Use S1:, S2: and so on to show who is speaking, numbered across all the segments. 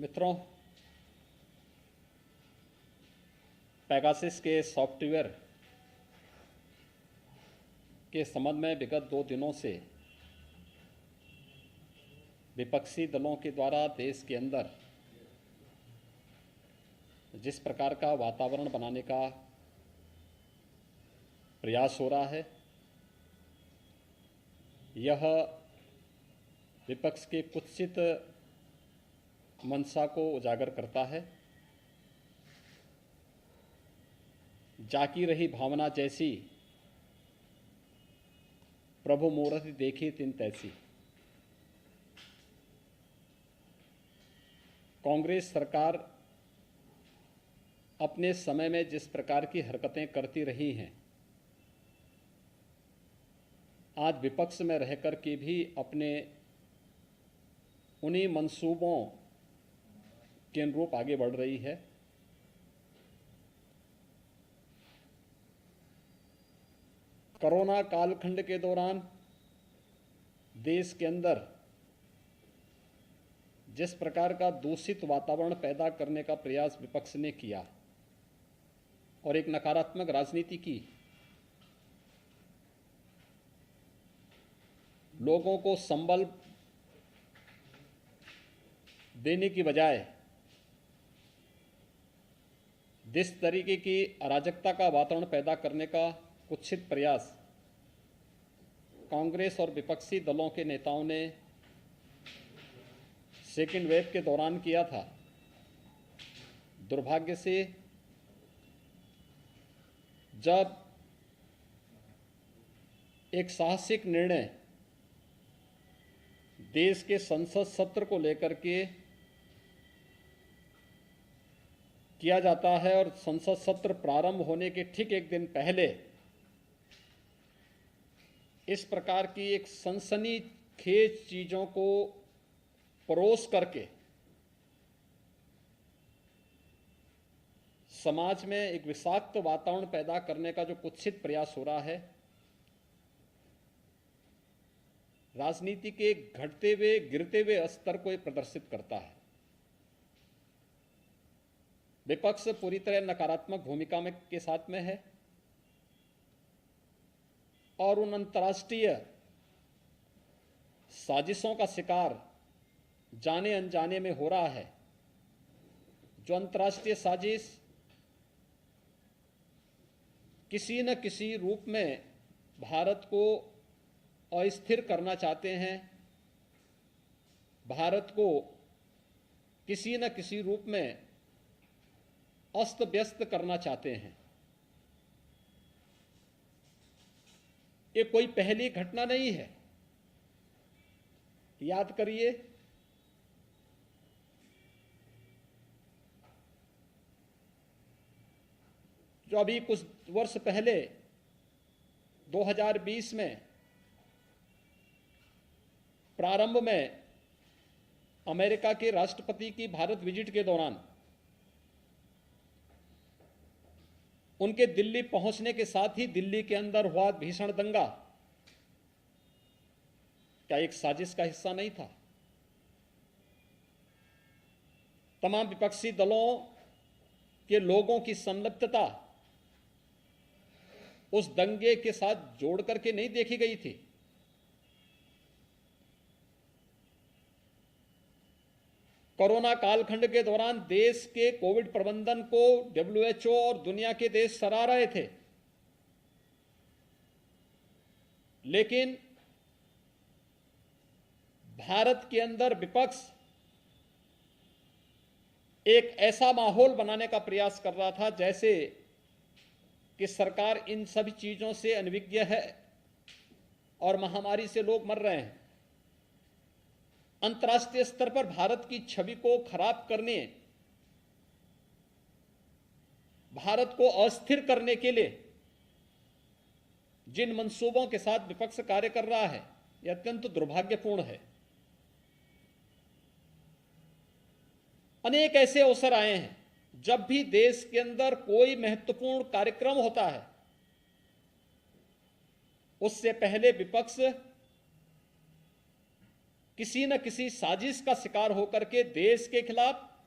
S1: मित्रों, पेगासस के सॉफ्टवेयर के संबंध में विगत 2 दिनों से विपक्षी दलों के द्वारा देश के अंदर जिस प्रकार का वातावरण बनाने का प्रयास हो रहा है, यह विपक्ष के कुत्सित मंशा को उजागर करता है। जाकी रही भावना जैसी, प्रभु मूरति देखी तिन तैसी। कांग्रेस सरकार अपने समय में जिस प्रकार की हरकतें करती रही हैं, आज विपक्ष में रहकर के भी अपने उन्हीं मंसूबों के अनुरूप आगे बढ़ रही है। कोरोना कालखंड के दौरान देश के अंदर जिस प्रकार का दूषित वातावरण पैदा करने का प्रयास विपक्ष ने किया और एक नकारात्मक राजनीति की, लोगों को संबल देने की बजाय जिस तरीके की अराजकता का वातावरण पैदा करने का कुत्सित प्रयास कांग्रेस और विपक्षी दलों के नेताओं ने सेकेंड वेव के दौरान किया था, दुर्भाग्य से जब एक साहसिक निर्णय देश के संसद सत्र को लेकर के किया जाता है और संसद सत्र प्रारंभ होने के ठीक एक दिन पहले इस प्रकार की एक सनसनीखेज चीजों को परोस करके समाज में एक विषाक्त वातावरण पैदा करने का जो कुत्सित प्रयास हो रहा है, राजनीति के घटते हुए गिरते हुए स्तर को प्रदर्शित करता है। विपक्ष पूरी तरह नकारात्मक भूमिका में के साथ में है और उन अंतर्राष्ट्रीय साजिशों का शिकार जाने अनजाने में हो रहा है, जो अंतर्राष्ट्रीय साजिश किसी न किसी रूप में भारत को अस्थिर करना चाहते हैं, भारत को किसी न किसी रूप में अस्त व्यस्त करना चाहते हैं। ये कोई पहली घटना नहीं है। याद करिए, जो अभी कुछ वर्ष पहले 2020 में प्रारंभ में अमेरिका के राष्ट्रपति की भारत विजिट के दौरान उनके दिल्ली पहुंचने के साथ ही दिल्ली के अंदर हुआ भीषण दंगा क्या एक साजिश का हिस्सा नहीं था? तमाम विपक्षी दलों के लोगों की संलिप्तता उस दंगे के साथ जोड़ करके नहीं देखी गई थी। कोरोना कालखंड के दौरान देश के कोविड प्रबंधन को WHO और दुनिया के देश सराह रहे थे, लेकिन भारत के अंदर विपक्ष एक ऐसा माहौल बनाने का प्रयास कर रहा था जैसे कि सरकार इन सभी चीजों से अनभिज्ञ है और महामारी से लोग मर रहे हैं। अंतर्राष्ट्रीय स्तर पर भारत की छवि को खराब करने, भारत को अस्थिर करने के लिए जिन मंसूबों के साथ विपक्ष कार्य कर रहा है, यह अत्यंत दुर्भाग्यपूर्ण है। अनेक ऐसे अवसर आए हैं जब भी देश के अंदर कोई महत्वपूर्ण कार्यक्रम होता है, उससे पहले विपक्ष किसी न किसी साजिश का शिकार होकर के देश के खिलाफ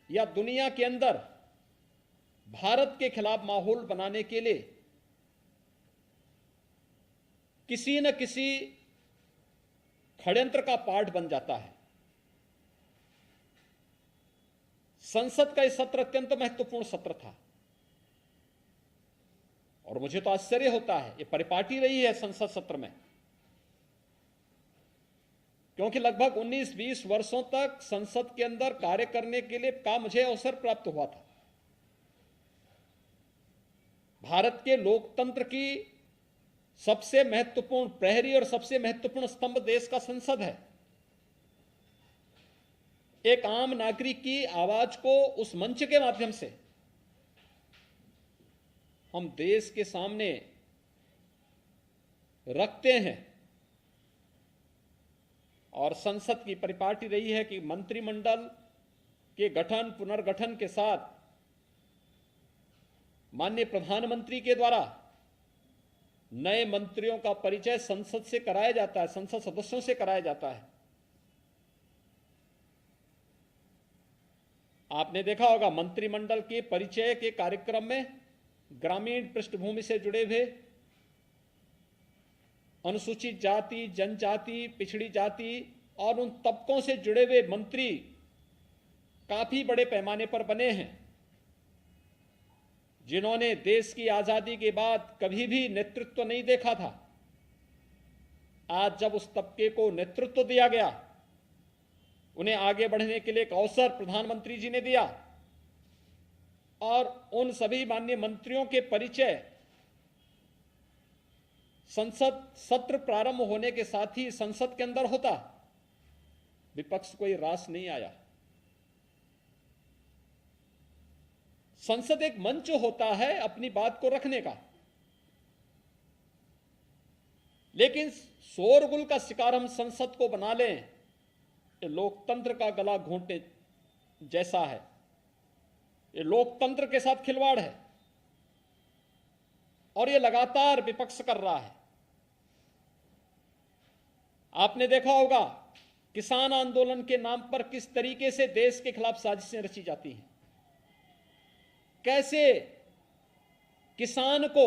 S1: या दुनिया के अंदर भारत के खिलाफ माहौल बनाने के लिए किसी न किसी षड्यंत्र का पार्ट बन जाता है। संसद का यह सत्र अत्यंत महत्वपूर्ण सत्र था और मुझे तो आश्चर्य होता है, यह परिपाटी रही है संसद सत्र में, क्योंकि लगभग 19-20 वर्षों तक संसद के अंदर कार्य करने के लिए का मुझे अवसर प्राप्त हुआ था। भारत के लोकतंत्र की सबसे महत्वपूर्ण प्रहरी और सबसे महत्वपूर्ण स्तंभ देश का संसद है। एक आम नागरिक की आवाज को उस मंच के माध्यम से हम देश के सामने रखते हैं और संसद की परिपाटी रही है कि मंत्रिमंडल के गठन पुनर्गठन के साथ माननीय प्रधानमंत्री के द्वारा नए मंत्रियों का परिचय संसद से कराया जाता है, संसद सदस्यों से कराया जाता है। आपने देखा होगा मंत्रिमंडल के परिचय के कार्यक्रम में ग्रामीण पृष्ठभूमि से जुड़े हुए अनुसूचित जाति, जनजाति, पिछड़ी जाति और उन तबकों से जुड़े हुए मंत्री काफी बड़े पैमाने पर बने हैं, जिन्होंने देश की आजादी के बाद कभी भी नेतृत्व नहीं देखा था। आज जब उस तबके को नेतृत्व दिया गया, उन्हें आगे बढ़ने के लिए एक अवसर प्रधानमंत्री जी ने दिया और उन सभी माननीय मंत्रियों के परिचय संसद सत्र प्रारंभ होने के साथ ही संसद के अंदर होता। विपक्ष को यह रास नहीं आया। संसद एक मंच होता है अपनी बात को रखने का, लेकिन शोरगुल का शिकार हम संसद को बना लें, ये लोकतंत्र का गला घोंटने जैसा है। ये लोकतंत्र के साथ खिलवाड़ है और ये लगातार विपक्ष कर रहा है। आपने देखा होगा किसान आंदोलन के नाम पर किस तरीके से देश के खिलाफ साजिशें रची जाती हैं, कैसे किसान को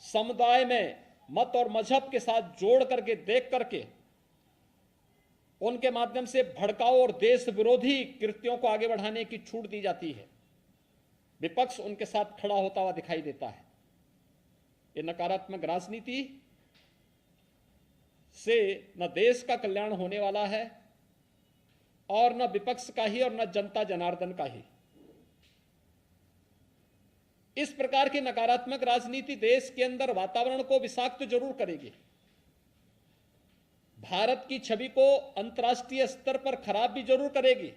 S1: समुदाय में मत और मजहब के साथ जोड़ करके देख करके उनके माध्यम से भड़काऊ और देश विरोधी कृत्यों को आगे बढ़ाने की छूट दी जाती है। विपक्ष उनके साथ खड़ा होता हुआ दिखाई देता है। ये नकारात्मक राजनीति से न देश का कल्याण होने वाला है और न विपक्ष का ही और न जनता जनार्दन का ही। इस प्रकार की नकारात्मक राजनीति देश के अंदर वातावरण को विषाक्त जरूर करेगी, भारत की छवि को अंतर्राष्ट्रीय स्तर पर खराब भी जरूर करेगी।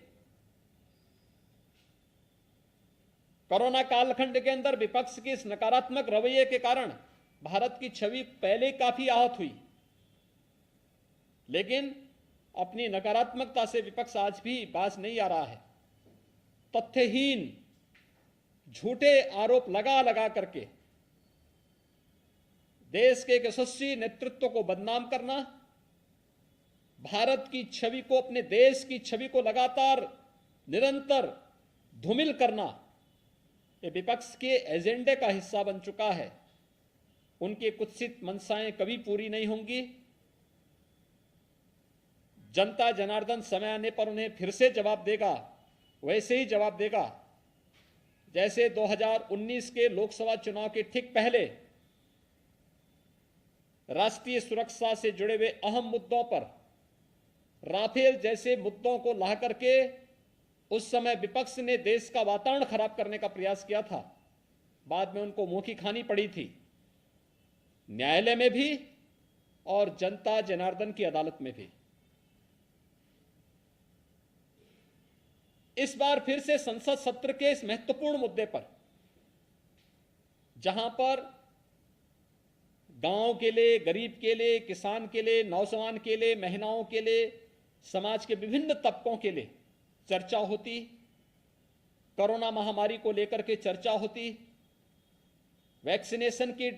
S1: कोरोना कालखंड के अंदर विपक्ष के इस नकारात्मक रवैये के कारण भारत की छवि पहले काफी आहत हुई, लेकिन अपनी नकारात्मकता से विपक्ष आज भी बाज नहीं आ रहा है। तथ्यहीन झूठे आरोप लगा लगा करके देश के एक यशस्वी नेतृत्व को बदनाम करना, भारत की छवि को, अपने देश की छवि को लगातार निरंतर धूमिल करना, ये विपक्ष के एजेंडे का हिस्सा बन चुका है। उनकी कुत्सित मंशाएं कभी पूरी नहीं होंगी। जनता जनार्दन समय आने पर उन्हें फिर से जवाब देगा, वैसे ही जवाब देगा जैसे 2019 के लोकसभा चुनाव के ठीक पहले राष्ट्रीय सुरक्षा से जुड़े हुए अहम मुद्दों पर, राफेल जैसे मुद्दों को ला करके उस समय विपक्ष ने देश का वातावरण खराब करने का प्रयास किया था। बाद में उनको मुंह की खानी पड़ी थी, न्यायालय में भी और जनता जनार्दन की अदालत में भी। इस बार फिर से संसद सत्र के इस महत्वपूर्ण मुद्दे पर, जहां पर गांव के लिए, गरीब के लिए, किसान के लिए, नौजवान के लिए, महिलाओं के लिए, समाज के विभिन्न तबकों के लिए चर्चा होती, कोरोना महामारी को लेकर के चर्चा होती, वैक्सीनेशन की